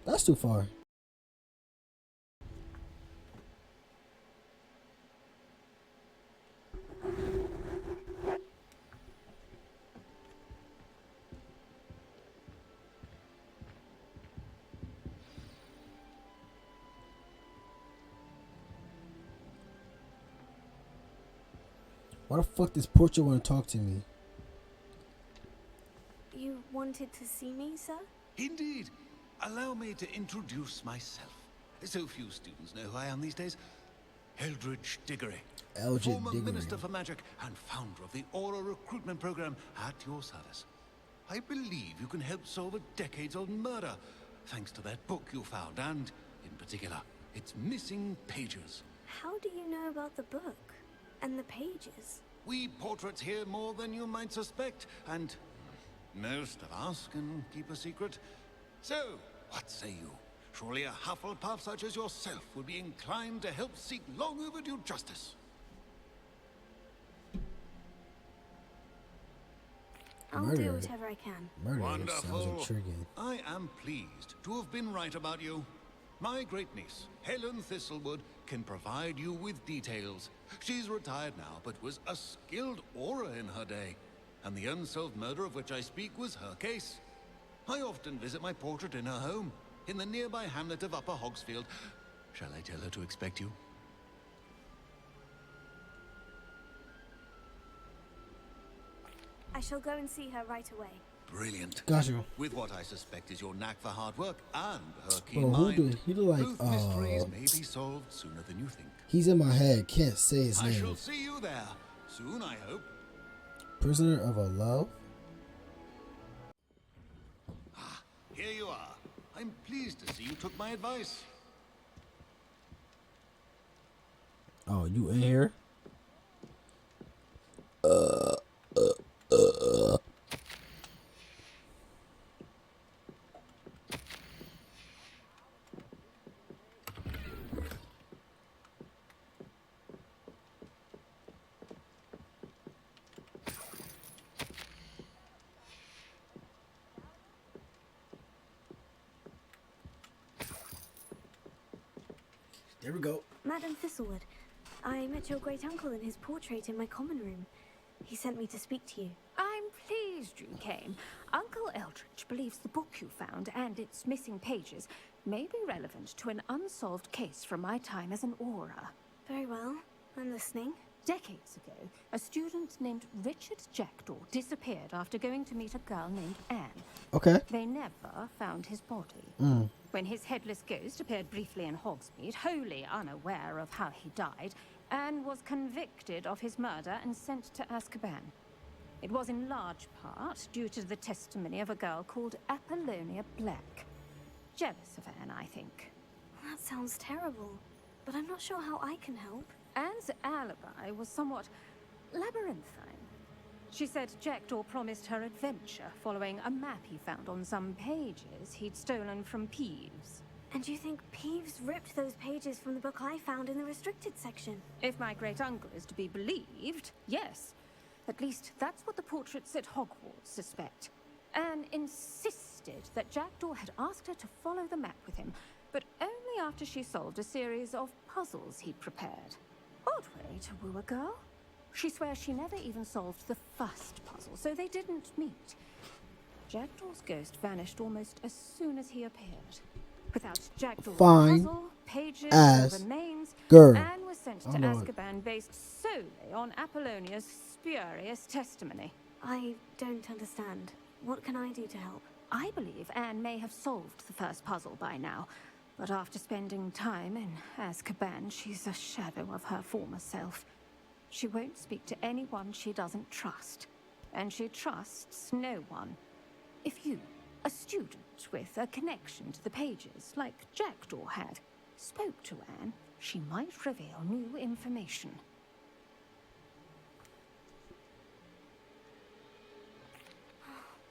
That's too far. Why the fuck does Portrait want to talk to me? You wanted to see me, sir? Indeed. Allow me to introduce myself. So few students know who I am these days. Eldridge Diggory. Former Minister for Magic and founder of the Aura Recruitment Program at your service. I believe you can help solve a decades-old murder, thanks to that book you found, and, in particular, its missing pages. How do you know about the book? And the pages? We portraits hear more than you might suspect, and most of us can keep a secret. So, what say you? Surely a Hufflepuff such as yourself would be inclined to help seek long overdue justice. I'll do whatever I can. Murder Wonderful. sounds intriguing. I am pleased to have been right about you. My great niece, Helen Thistlewood, can provide you with details. She's retired now, but was a skilled aura in her day. And the unsolved murder of which I speak was her case. I often visit my portrait in her home, in the nearby hamlet of Upper Hogsfield. Shall I tell her to expect you? I shall go and see her right away. Brilliant. Got you. With what I suspect is your knack for hard work and her keen Bro, mind, he look both like mysteries may be solved sooner than you think. he's in my head. Can't say his I name. shall see you there soon, I hope. Prisoner of a love. Ah, here you are. I'm pleased to see you took my advice. Oh, you in here? There we go. Madam Thistlewood, I met your great-uncle in his portrait in my common room. He sent me to speak to you. I'm pleased you came. Uncle Eldridge believes the book you found and its missing pages may be relevant to an unsolved case from my time as an aura. Very well. I'm listening. Decades ago, a student named Richard Jackdaw disappeared after going to meet a girl named Anne. Okay. They never found his body. When his headless ghost appeared briefly in Hogsmeade, wholly unaware of how he died, Anne was convicted of his murder and sent to Azkaban. It was in large part due to the testimony of a girl called Apollonia Black. Jealous of Anne, I think. That sounds terrible, but I'm not sure how I can help. Anne's alibi was somewhat labyrinthine. She said Jackdaw promised her adventure following a map he found on some pages he'd stolen from Peeves. And you think Peeves ripped those pages from the book I found in the restricted section? If my great-uncle is to be believed, yes. At least that's what the portraits at Hogwarts suspect. Anne insisted that Jackdaw had asked her to follow the map with him, but only after she solved a series of puzzles he'd prepared. Odd way to woo a girl. She swears she never even solved the first puzzle, so they didn't meet. Jackdaw's ghost vanished almost as soon as he appeared. Without Jackdaw's puzzle, pages, or remains, Anne was sent to Azkaban based solely on Apollonia's spurious testimony. I don't understand. What can I do to help? I believe Anne may have solved the first puzzle by now, but after spending time in Azkaban, she's a shadow of her former self. She won't speak to anyone she doesn't trust, and she trusts no one. If you, a student with a connection to the pages, like Jackdaw had, spoke to Anne, she might reveal new information.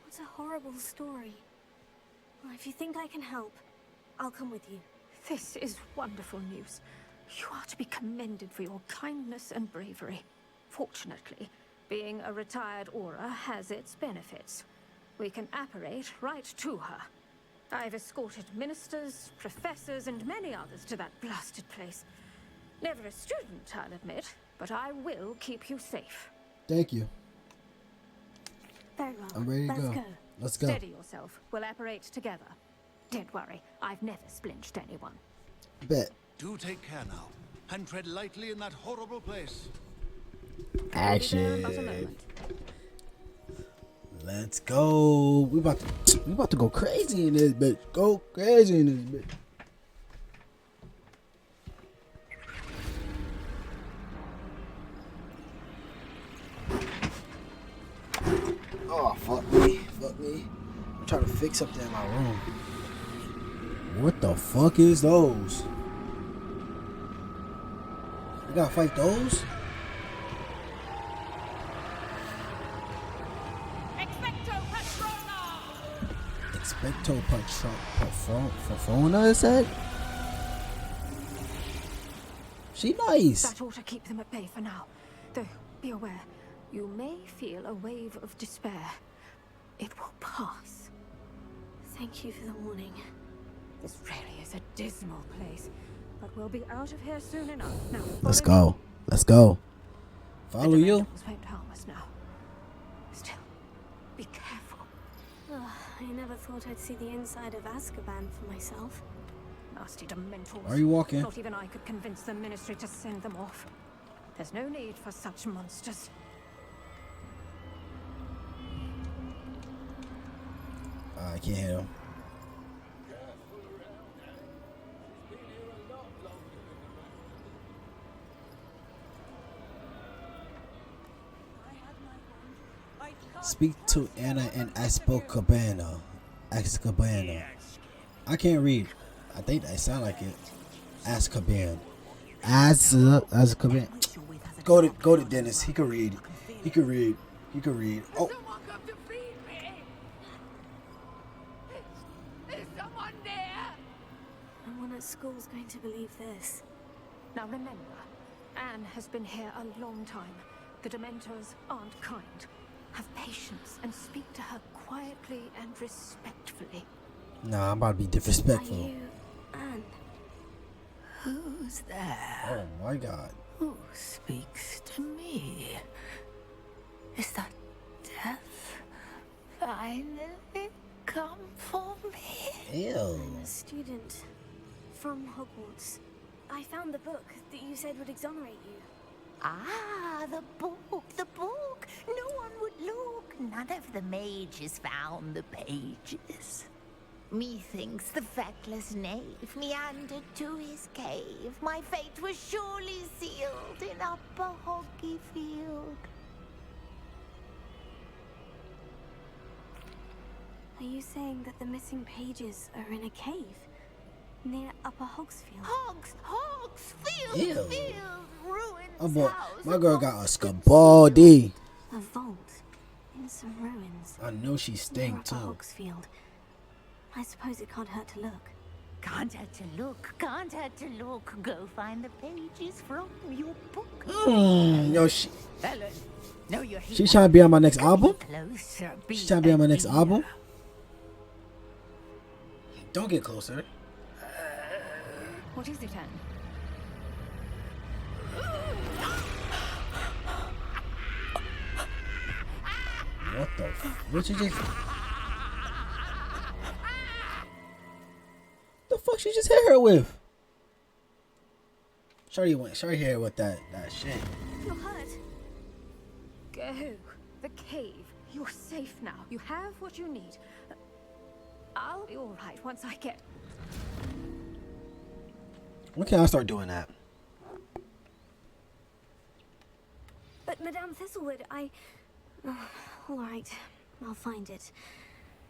What a horrible story. Well, if you think I can help, I'll come with you. This is wonderful news. You are to be commended for your kindness and bravery. Fortunately, being a retired aura has its benefits. We can apparate right to her. I've escorted ministers, professors, and many others to that blasted place. Never a student, I'll admit, but I will keep you safe. Thank you. Very well. I'm ready to Let's go. Let's go. Steady yourself. We'll apparate together. Don't worry, I've never splinched anyone. Bet. Do take care now, and tread lightly in that horrible place. Action. But a moment. Let's go. We about to go crazy in this bitch. Go crazy in this bitch. Oh, fuck me. Fuck me. I'm trying to fix something in my room. What the fuck is those? We gotta fight those? Expecto Patrona, it said? She nice. That ought to keep them at bay for now. Though, be aware, you may feel a wave of despair. It will pass. Thank you for the warning. This really is a dismal place, but we'll be out of here soon enough. Now, Let's follow me. go. Let's go. Follow The you. Dementors won't harm us now. Still, be careful. Ugh, I never thought I'd see the inside of Azkaban for myself. Nasty Dementors. Are you walking? Not even I could convince the Ministry to send them off. There's no need for such monsters. I can't hear him. Speak to Anna and Azkaban. I can't read. I think that sound like it. Azkaban. Azkaban. Go to Dennis. He can read. He can read. He can read. Oh. Someone come to feed me! Is someone there? No one at school's going to believe this. Now remember, Anne has been here a long time. The Dementors aren't kind. Have patience and speak to her quietly and respectfully. Nah, I'm about to be Are disrespectful. you Anne? Who's there? Oh my god. Who speaks to me? Is that death finally come for me? Ew. I'm a student from Hogwarts. I found the book that you said would exonerate you. Ah, the book, the book. No one would look. None of the mages found the pages. Methinks the feckless knave meandered to his cave. My fate was surely sealed in Upper Hoggyfield. Are you saying that the missing pages are in a cave near Upper Hogsfield? Hogsfield, Ew. field, ruined Oh boy, house. my girl got a scabaldi. A vault in some ruins. I know she near stink Upper too. Hogsfield. I suppose it can't hurt to look. Can't hurt to look, can't hurt to look. Go find the pages from your book. Yo, Ellen, no, you're here. she trying to be on my next album? Closer, She trying to be on my next a album? dear. Don't get closer. What is it, Anne? What the what you just the fuck she just hit her with? Shawty hit her with that shit. You're hurt. Go. The cave. You're safe now. You have what you need. I'll be all right once I get... When can I start doing that? But Madame Thistlewood, all right, I'll find it.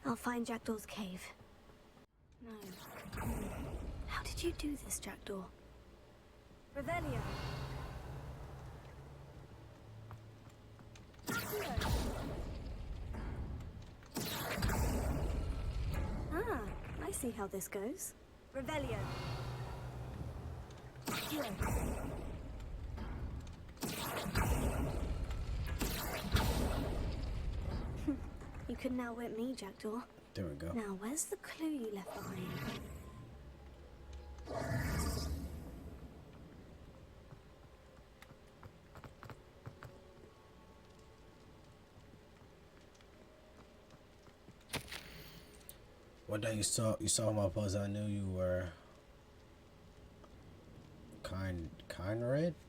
I'll find Jackdaw's cave. No. How did you do this, Jackdaw? Revelio. Ah, I see how this goes. Revelio. You couldn't outwit me, Jackdaw. There we go. Now, where's the clue you left behind? One day you saw my puzzle, I knew you were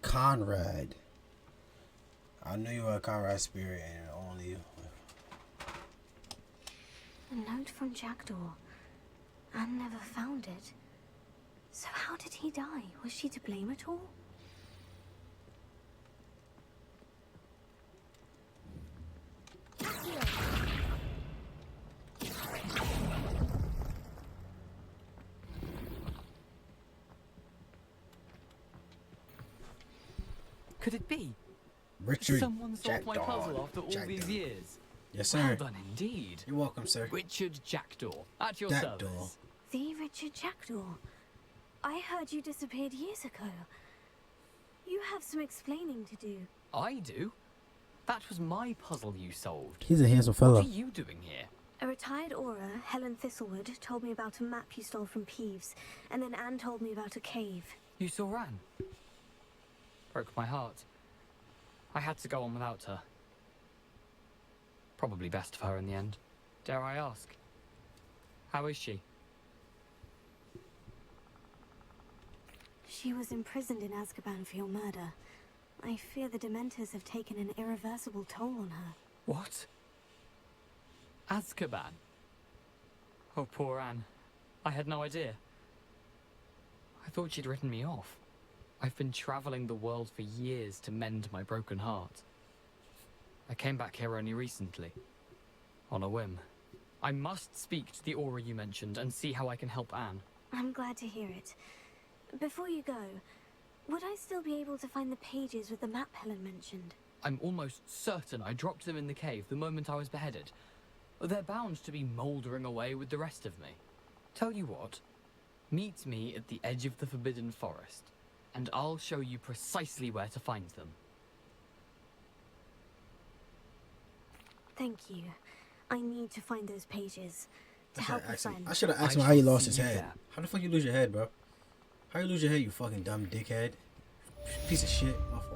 Conrad. I knew you were a Conrad spirit and only you. A note from Jackdaw. Anne never found it. So how did he die? Was she to blame at all? Could it be? Richard Someone solved my Jackdaw. puzzle after all these years. Yes, sir. Well done indeed. You're welcome, sir. Richard Jackdaw, at your Jackdaw. service. The Richard Jackdaw. I heard you disappeared years ago. You have some explaining to do. I do? That was my puzzle you solved. He's a handsome What fella. are you doing here? A retired aura, Helen Thistlewood, told me about a map you stole from Peeves, and then Anne told me about a cave. You saw Anne? Broke my heart. I had to go on without her. Probably best for her in the end. Dare I ask? How is she? She was imprisoned in Azkaban for your murder. I fear the Dementors have taken an irreversible toll on her. What? Azkaban? Oh, poor Anne. I had no idea. I thought she'd written me off. I've been traveling the world for years to mend my broken heart. I came back here only recently, on a whim. I must speak to the aura you mentioned and see how I can help Anne. I'm glad to hear it. Before you go, would I still be able to find the pages with the map Helen mentioned? I'm almost certain I dropped them in the cave the moment I was beheaded. They're bound to be mouldering away with the rest of me. Tell you what, meet me at the edge of the Forbidden Forest, and I'll show you precisely where to find them. Thank you. I need to find those pages to help a friend. I should have asked him I how he shall lost see his you head. there. How the fuck you lose your head, bro? How you lose your head, you fucking dumb dickhead? Piece of shit. My fault.